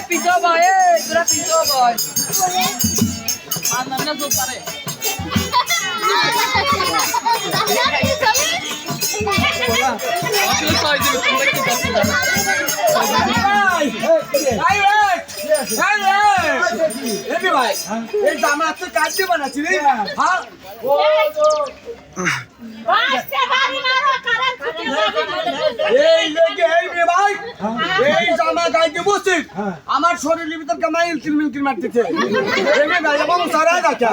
পিছো বয় তোরা পিছো বয় আনন্দ জোতারে এই জামা তো কাটতে বানাচ্ছি রে হ্যাঁ এই জামা গাইতে বসছি আমার শরীরের ভিতর কামাই মিলকির মারতেছে সারা গাছা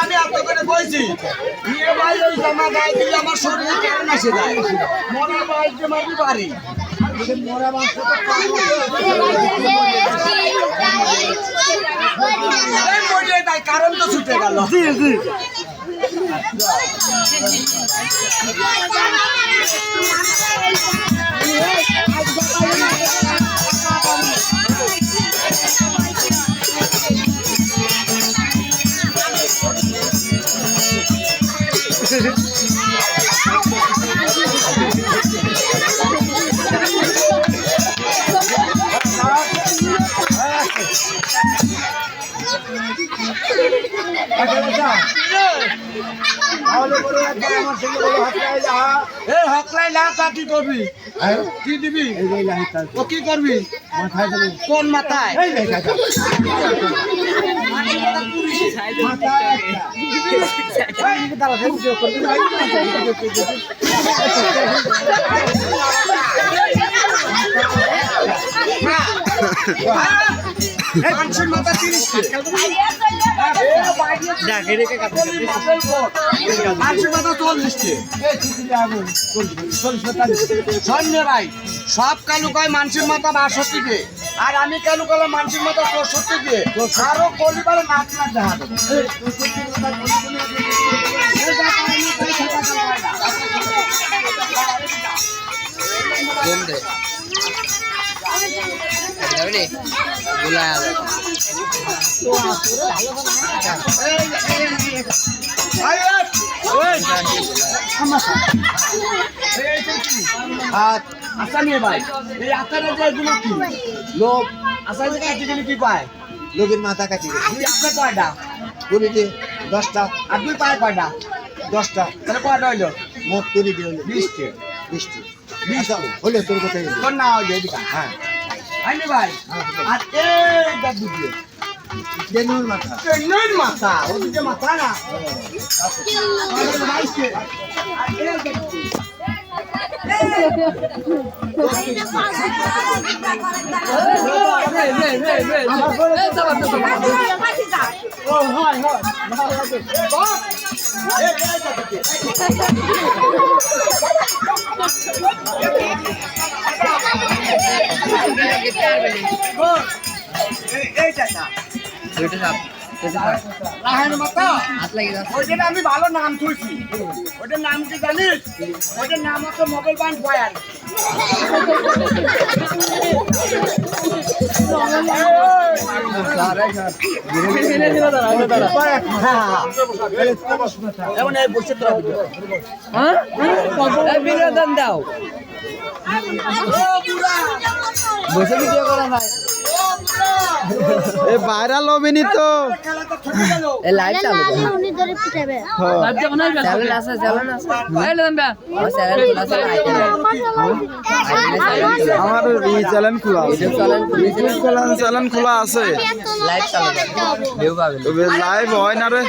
আমি আপনার করে বলছি বিয়ে ভাই ওই জামা গায়ে দিলে আমার শরীরে কেমন আসে যায় মরা বাইকে মারতে পারি মরা মাংস তাই কারণ তো ছুটে গেল জি জি কি করবি কি দিবি ও কি করবি কোন মাথায় মানুষের মাথা 30 ভাই সব কালু কয় মানুষের মাথা 62 দিয়ে আর আমি কালু কলাম মানুষের মাথা 64 দিয়ে আরো কলিবারে নাচ নাচ দেখা আচ্ছা নিয়ে ভাই এই আচারের যে এগুলো কি লোক আচারের কাছে গেলে কি পায় লোকের মাথা কাটি আপনার কয়টা বলি যে 10টা আর দুই পায় কয়টা 10টা তাহলে কয়টা হইলো মোট করে দিয়ে 20টি 20টি হলে তোর কথা তোর না হইলো এদিকে হ্যাঁ আইনি ভাই আর এইটা দুটিয়ে দেনুর মাথা ট্রেনের মাথা ওদিকে মাথা না ওইটা আমি ভালো নাম থুইছি ওইটার নাম কি জানিস ওইটার নাম হচ্ছে মোবাইল পয়েন্ট বয়াল এখন এই বসে তোরা বিনোদন দাও বসে ভিডিও করা ভাই এ ভাইরাল হবে নি তো এ লাইভ চালু উনি ধরে পিটাবে লাইভ যাব না চ্যানেল আছে এই লম্বা চ্যানেল খোলা আছে আমার এই চ্যানেল খোলা আছে চ্যানেল খোলা আছে লাইভ চালু ভিউ পাবে লাইভ হয় না রে